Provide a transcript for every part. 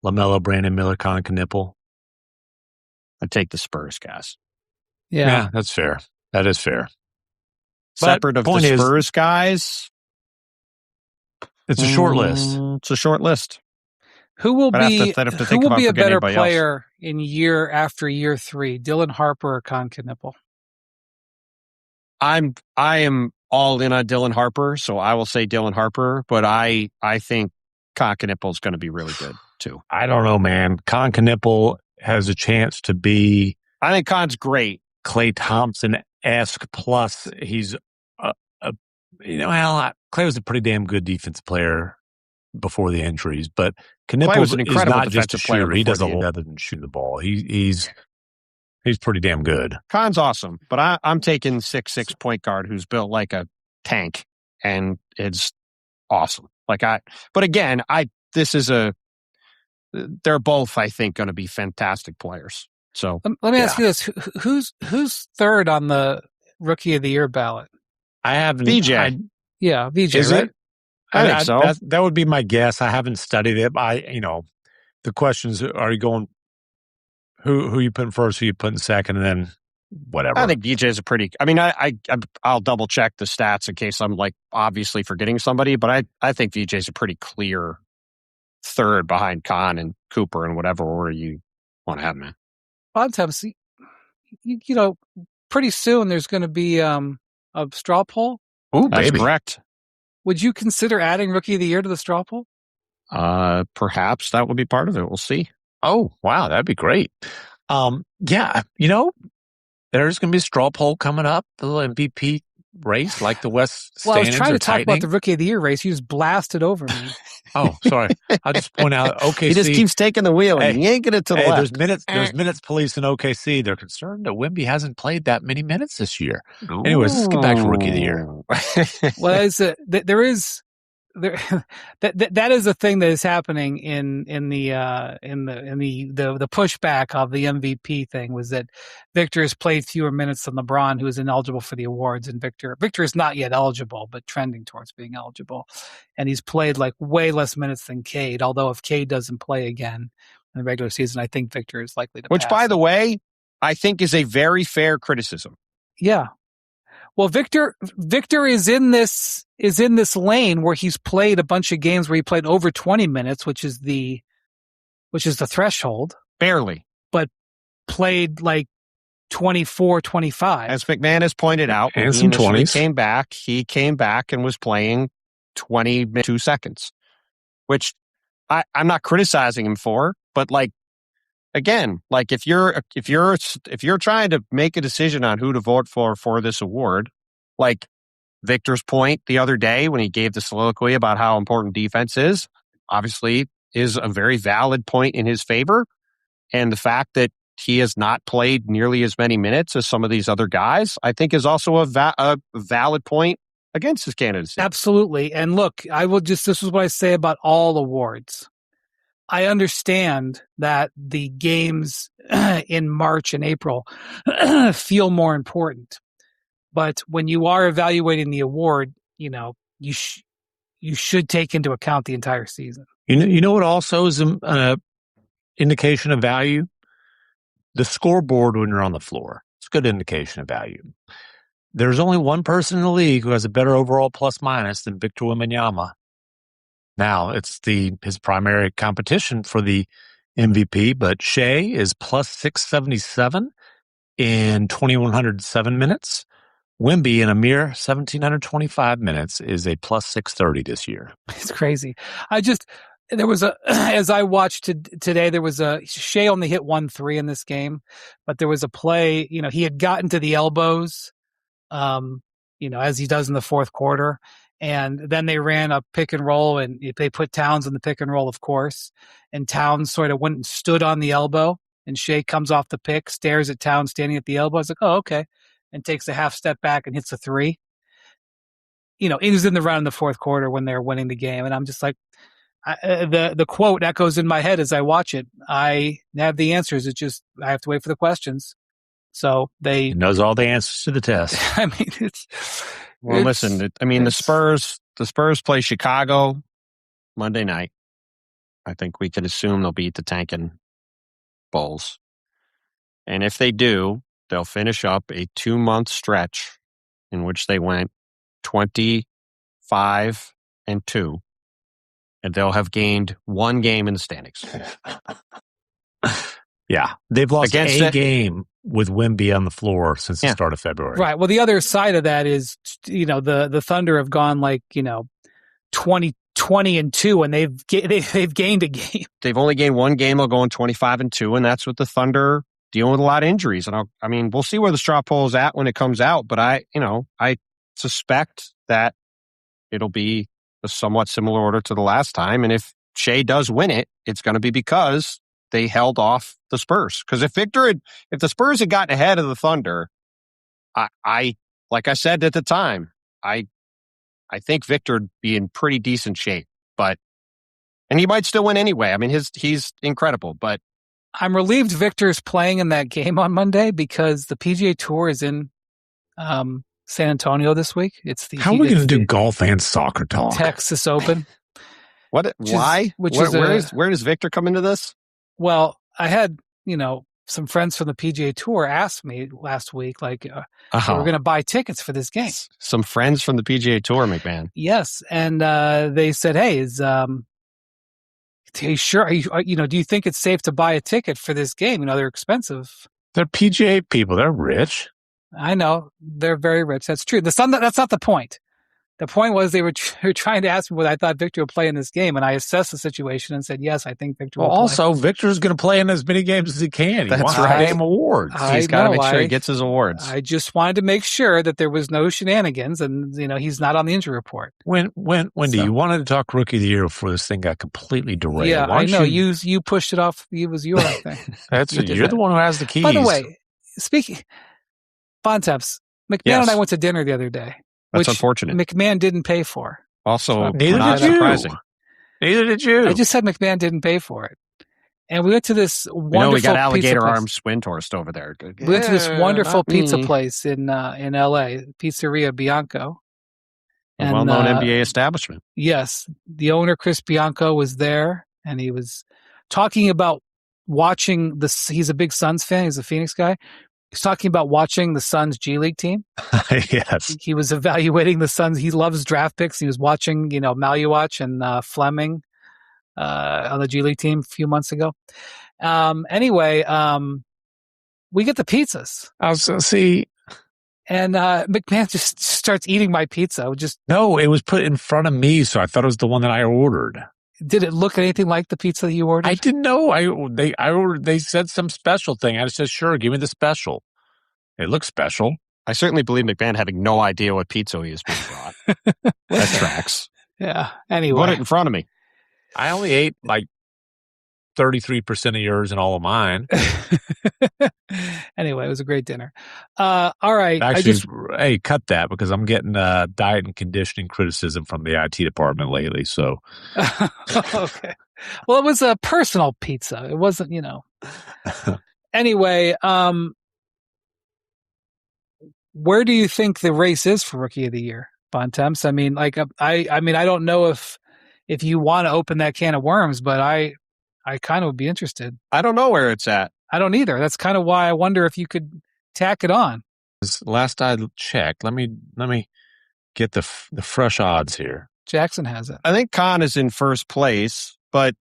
LaMelo, Brandon Miller, Con Knipple. I'd take the Spurs, guys. Yeah, that's fair. That is fair. Separate of the Spurs guys, it's a short list. It's a short list. Who will be a better player else in year after year 3, Dylan Harper or Con Knipple? I am all in on Dylan Harper, so I will say Dylan Harper, but I think Con Knipple is going to be really good too. I don't know, man. Con Knipple has a chance to be. I think Con's great. Klay Thompson-esque, plus he's Klay was a pretty damn good defense player before the injuries, but Knipple is not just a shooter. He does a lot other than shooting the ball. He's pretty damn good. Con's awesome, but I'm taking 6'6" point guard who's built like a tank, and it's awesome. But again, they're both, I think, going to be fantastic players. So let me ask you this: who's third on the Rookie of the Year ballot? I have VJ. VJ. Is right? it? I think so. That would be my guess. I haven't studied it. The questions are you going? Who you putting first? Who you putting second? And then whatever. I think VJ is a pretty. I mean, I'll double check the stats in case I'm obviously forgetting somebody, but I think VJ is a pretty clear third behind Con and Cooper and whatever order you want to have, man. Obviously, pretty soon there's going to be a straw poll. Oh, that's correct. Would you consider adding Rookie of the Year to the straw poll? Perhaps that will be part of it. We'll see. Oh, wow, that'd be great. There's going to be a straw poll coming up, the little MVP race, like the West standings. Well, I was trying to talk tightening. about the Rookie of the Year race. You just blasted over me. Oh, sorry. I'll just point out OKC. He just keeps taking the wheel and yanking it to the left. There's minutes police in OKC. They're concerned that Wemby hasn't played that many minutes this year. Anyways, let's get back to Rookie of the Year. Well, that is a thing that is happening in the pushback of the MVP thing, was that Victor has played fewer minutes than LeBron, who is ineligible for the awards, and Victor is not yet eligible, but trending towards being eligible, and he's played way less minutes than Cade. Although if Cade doesn't play again in the regular season, I think Victor is likely to. Which, by the way, I think is a very fair criticism. Yeah. Well, Victor is in this lane where he's played a bunch of games where he played over 20 minutes, which is the threshold. Barely. But played 24, 25. As McMahon has pointed out, and some 20s. He came back and was playing 22 seconds, which I'm not criticizing him for, but again, if you're trying to make a decision on who to vote for this award, like Victor's point the other day when he gave the soliloquy about how important defense is, obviously is a very valid point in his favor. And the fact that he has not played nearly as many minutes as some of these other guys, I think is also a valid point against his candidacy. Absolutely. And look, this is what I say about all awards. I understand that the games in March and April feel more important, but when you are evaluating the award, you should take into account the entire season. You know what also is an indication of value? The scoreboard when you're on the floor. It's a good indication of value. There's only one person in the league who has a better overall plus minus than Victor Wembanyama. Now, it's his primary competition for the MVP, but Shea is plus 677 in 2,107 minutes. Wemby, in a mere 1,725 minutes, is a plus 630 this year. It's crazy. As I watched today, Shea only hit 1-3 in this game, but there was a play, he had gotten to the elbows, as he does in the fourth quarter. And then they ran a pick and roll, and they put Towns in the pick and roll, of course. And Towns sort of went and stood on the elbow, and Shea comes off the pick, stares at Towns standing at the elbow. I was like, oh, okay. And takes a half step back and hits a three. It was in the round in the fourth quarter when they're winning the game. And I'm just like, the quote echoes in my head as I watch it. I have the answers. It's just, I have to wait for the questions. So he knows all the answers to the test. I mean, the Spurs play Chicago Monday night. I think we could assume they'll beat the tanking Bulls. And if they do, they'll finish up a 2-month stretch in which they went 25-2. And they'll have gained 1 game in the standings. Yeah. They've lost Against a game with Wemby on the floor since the start of February. Right. Well, the other side of that is, the Thunder have gone 20-2, and they've gained a game. They've only gained 1 game. They'll go in 25-2, and that's what the Thunder dealing with a lot of injuries. And we'll see where the straw poll is at when it comes out. But I suspect that it'll be a somewhat similar order to the last time. And if Shea does win it, it's going to be because they held off the Spurs. Because if the Spurs had gotten ahead of the Thunder, I like I said at the time, I think Victor would be in pretty decent shape. And he might still win anyway. I mean, he's incredible. But I'm relieved Victor's playing in that game on Monday because the PGA Tour is in San Antonio this week. How are we going to do golf and soccer talk? Texas Open. Why? Where does Victor come into this? Well, I had, some friends from the PGA Tour asked me last week, we're going to buy tickets for this game. Some friends from the PGA Tour, McMahon. Yes. And they said, hey, sure? Do you think it's safe to buy a ticket for this game? They're expensive. They're PGA people. They're rich. I know. They're very rich. That's true. That's not the point. The point was they were trying to ask me whether I thought Victor would play in this game, and I assessed the situation and said, yes, I think Victor will play. Also, Victor's going to play in as many games as he can. He wants right. damn awards. He's got to make sure he gets his awards. I just wanted to make sure that there was no shenanigans, and he's not on the injury report. Wendy, you wanted to talk Rookie of the Year before this thing got completely derailed. Yeah, I know. You pushed it off. It was your thing. You're the one who has the keys. By the way, speaking Bontemps, McMahon and I went to dinner the other day. That's which unfortunate. McMahon didn't pay for. Also, neither not did you. Surprising. Neither did you. I just said McMahon didn't pay for it. And we went to this wonderful we got alligator pizza arms Swintourst over there. We went to this wonderful pizza place in L.A., Pizzeria Bianco. A well-known NBA establishment. Yes. The owner, Chris Bianco, was there, and he was talking about watching he's a big Suns fan. He's a Phoenix guy. He's talking about watching the Suns G League team. Yes. He was evaluating the Suns. He loves draft picks. He was watching, Maluach and Fleming on the G League team a few months ago. Anyway, we get the pizzas. See. And McMahon just starts eating my pizza. No, it was put in front of me, so I thought it was the one that I ordered. Did it look anything like the pizza that you ordered? I didn't know. They said some special thing. I just said, sure, give me the special. It looks special. I certainly believe McMahon having no idea what pizza he is being brought. That tracks. Yeah. Anyway. Put it in front of me. I only ate 33% of yours and all of mine. Anyway, it was a great dinner. All right. Actually, hey, cut that because I'm getting diet and conditioning criticism from the IT department lately. So, okay. Well, it was a personal pizza. It wasn't, Anyway, where do you think the race is for Rookie of the Year, Bontemps? I mean, I don't know if you want to open that can of worms, but I kind of would be interested. I don't know where it's at. I don't either. That's kind of why I wonder if you could tack it on. Last I checked, let me get the fresh odds here. Jackson has it. I think Khan is in first place, but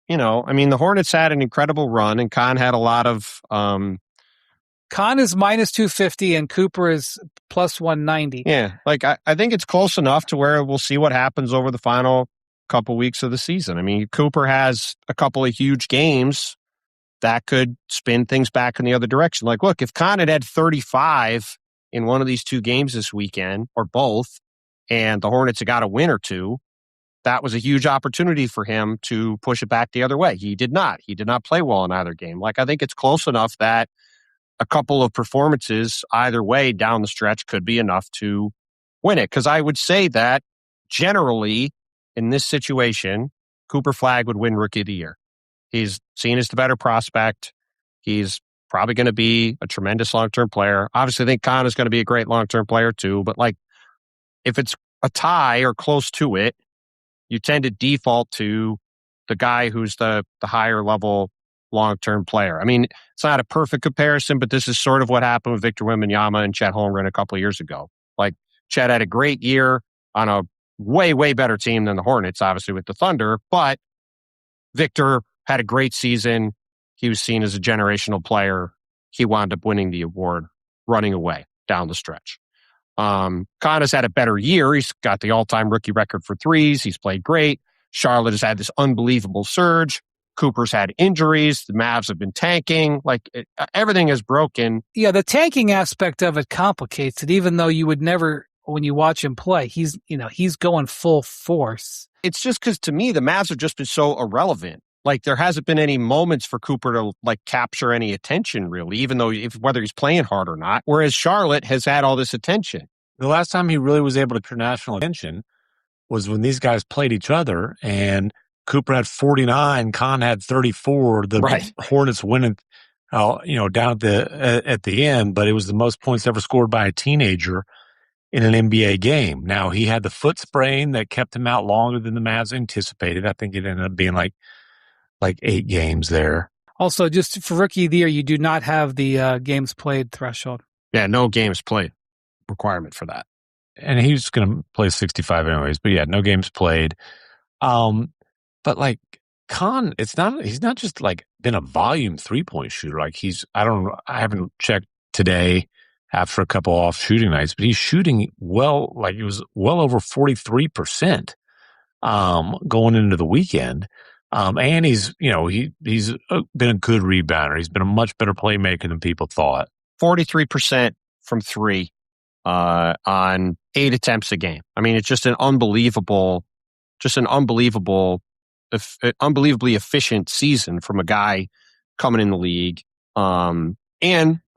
the Hornets had an incredible run, and Khan had a lot of. Khan is minus 250, and Cooper is plus 190. Yeah, I think it's close enough to where we'll see what happens over the final couple weeks of the season. I mean, Cooper has a couple of huge games that could spin things back in the other direction. Look, if Khan had 35 in one of these 2 games this weekend, or both, and the Hornets had got a win or 2, that was a huge opportunity for him to push it back the other way. He did not. He did not play well in either game. I think it's close enough that a couple of performances either way down the stretch could be enough to win it. Because I would say that generally in this situation, Cooper Flagg would win Rookie of the Year. He's seen as the better prospect. He's probably going to be a tremendous long-term player. Obviously, I think Khan is going to be a great long-term player too. But if it's a tie or close to it, you tend to default to the guy who's the higher level long-term player. I mean, it's not a perfect comparison, but this is sort of what happened with Victor Wembanyama and Chet Holmgren a couple of years ago. Like, Chet had a great year on a way, way better team than the Hornets, obviously, with the Thunder, but Victor had a great season. He was seen as a generational player. He wound up winning the award, running away down the stretch. Connor's had a better year. He's got the all-time rookie record for threes. He's played great. Charlotte has had this unbelievable surge. Cooper's had injuries. The Mavs have been tanking. Everything is broken. Yeah, the tanking aspect of it complicates it, even though you would never, when you watch him play, he's going full force. It's just because, to me, the Mavs have just been so irrelevant. Like, there hasn't been any moments for Cooper to capture any attention, really, even though whether he's playing hard or not. Whereas Charlotte has had all this attention. The last time he really was able to capture national attention was when these guys played each other, and Cooper had 49, Con had 34. The Hornets winning, down at the end, but it was the most points ever scored by a teenager in an NBA game. Now, he had the foot sprain that kept him out longer than the Mavs anticipated. I think it ended up being like 8 games there. Also, just for Rookie of the Year, you do not have the games played threshold. Yeah, no games played requirement for that. And he's going to play 65 anyways, but yeah, no games played. But Con, he's not just been a volume 3-point shooter. I haven't checked today after a couple off shooting nights, but he's shooting well, he was well over 43%, going into the weekend. And he's been a good rebounder. He's been a much better playmaker than people thought. 43% from 3, on 8 attempts a game. I mean, it's just an unbelievably efficient season from a guy coming in the league. And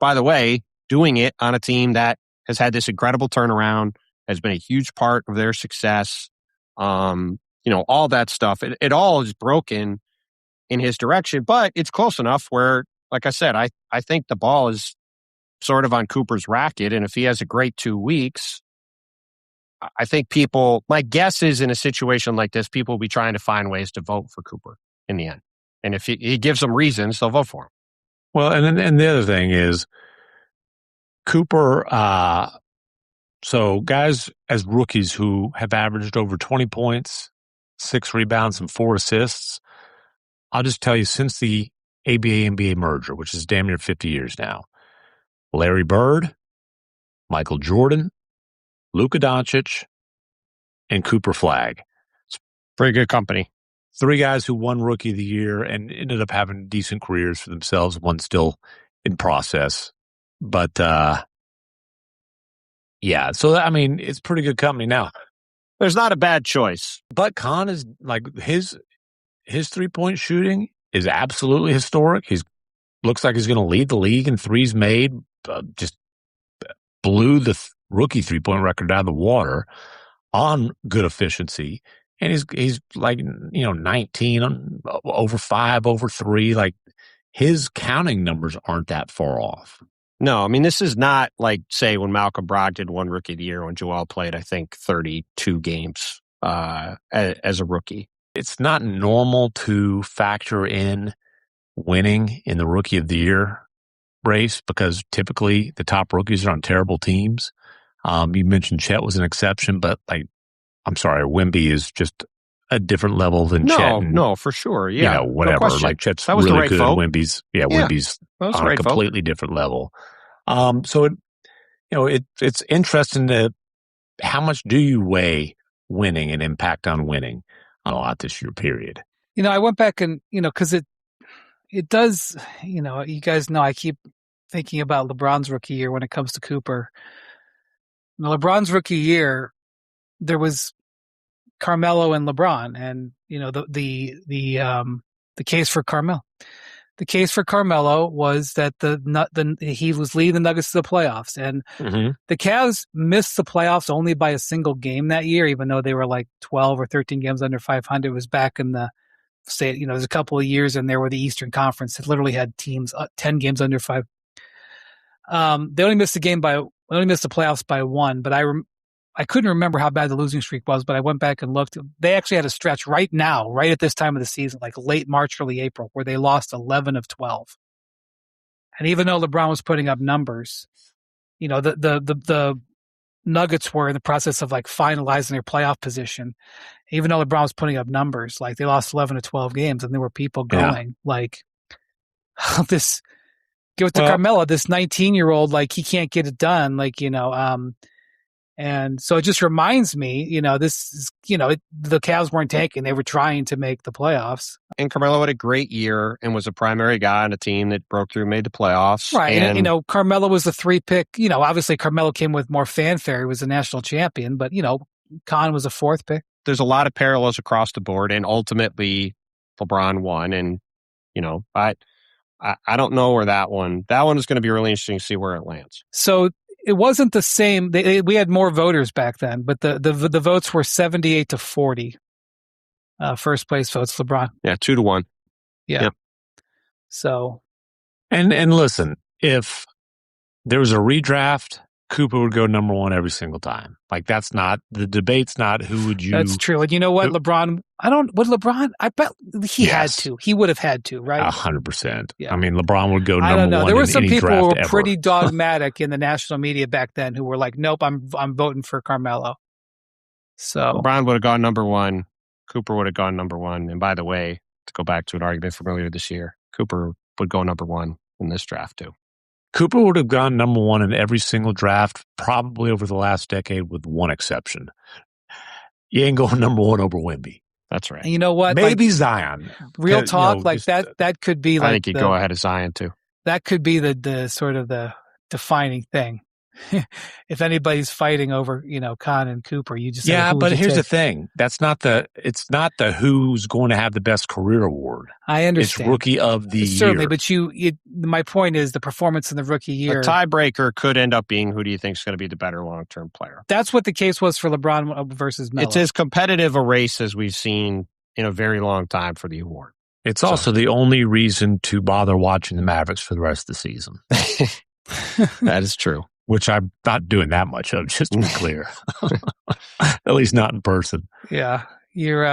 by the way, doing it on a team that has had this incredible turnaround, has been a huge part of their success. All that stuff. It all is broken in his direction, but it's close enough where, like I said, I think the ball is sort of on Cooper's racket. And if he has a great 2 weeks, I think my guess is in a situation like this, people will be trying to find ways to vote for Cooper in the end. And if he gives them reasons, they'll vote for him. Well, and the other thing is Cooper, so guys as rookies who have averaged over 20 points, 6 rebounds, and 4 assists, I'll just tell you, since the ABA-NBA merger, which is damn near 50 years now, Larry Bird, Michael Jordan, Luka Doncic, and Cooper Flagg. It's pretty good company. 3 guys who won Rookie of the Year and ended up having decent careers for themselves, one still in process. But, yeah, so, I mean, it's pretty good company now. There's not a bad choice. But Con is, his 3-point shooting is absolutely historic. Looks like he's going to lead the league in threes made. Just blew the rookie 3-point record out of the water on good efficiency. And he's 19 over 5, over 3. His counting numbers aren't that far off. No, I mean, this is not say, when Malcolm Brogdon won Rookie of the Year, when Joel played, I think, 32 games as a rookie. It's not normal to factor in winning in the Rookie of the Year race because typically the top rookies are on terrible teams. You mentioned Chet was an exception, but I'm sorry, Wemby is just a different level than Chet. No, for sure. Yeah. Whatever. No, Chet's that was really the right good. vote. Wemby's on a completely different level. So it's interesting to how much do you weigh winning and impact on winning a lot this year period. I went back and because it does. You guys know I keep thinking about LeBron's rookie year when it comes to Cooper. LeBron's rookie year, there was Carmelo and LeBron, and the case for Carmelo. The case for Carmelo was that he was leading the Nuggets to the playoffs, and the Cavs missed the playoffs only by a single game that year, even though they were 12 or 13 games under 500. It was back in the there's a couple of years in there where the Eastern Conference had literally had teams 10 games under 5. They only missed the playoffs by 1, but I couldn't remember how bad the losing streak was, but I went back and looked. They actually had a stretch right now, right at this time of the season, like late March, early April, where they lost 11 of 12. And even though LeBron was putting up numbers, the Nuggets were in the process of like finalizing their playoff position. Even though LeBron was putting up numbers, like they lost 11 to 12 games, and there were people going like, "This, give it to Carmelo, this 19-year-old, like he can't get it done." Like and so it just reminds me, this is, the Cavs weren't tanking; they were trying to make the playoffs. And Carmelo had a great year and was a primary guy on a team that broke through, made the playoffs. Right. And Carmelo was the 3 pick. Obviously Carmelo came with more fanfare. He was a national champion, but, Khan was a 4th pick. There's a lot of parallels across the board, and ultimately LeBron won. And, I don't know where that one is going to be really interesting to see where it lands. So it wasn't the same. We had more voters back then, but the votes were 78 to 40. First place votes, LeBron. Yeah, 2-1. Yeah. Yep. So, and listen, if there was a redraft, Cooper would go number 1 every single time. Like that's not the debate's not who would you. That's true. And you know what, LeBron? I bet he had to. He would have had to, right? 100%. Yeah. I mean, LeBron would go number 1. I don't know. There were some people who were ever. pretty dogmatic in the national media back then who were like, "Nope, I'm voting for Carmelo." So LeBron would have gone number 1. Cooper would have gone number 1. And by the way, to go back to an argument from earlier this year, Cooper would go number 1 in this draft too. Cooper would have gone number 1 in every single draft, probably over the last decade, with one exception. You ain't going number 1 over Wemby. That's right. And you know what? Maybe Zion. Real talk, that could be like. I think you'd go ahead of Zion too. That could be the sort of the defining thing. If anybody's fighting over, Khan and Cooper, you just say, but here's the thing. It's not the who's going to have the best career award. I understand. It's rookie of the year. Certainly, but my point is the performance in the rookie year. A tiebreaker could end up being who do you think is going to be the better long-term player? That's what the case was for LeBron versus Melo. It's as competitive a race as we've seen in a very long time for the award. It's also the only reason to bother watching the Mavericks for the rest of the season. That is true. Which I'm not doing that much of, just to be clear. At least not in person. Yeah, you're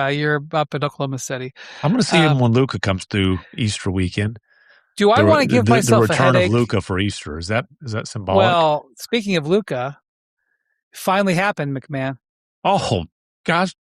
up at Oklahoma City. I'm going to see him when Luka comes through Easter weekend. Do I want to give myself the a headache? return of Luka for Easter? Is that symbolic? Well, speaking of Luka, finally happened, McMahon. Oh gosh,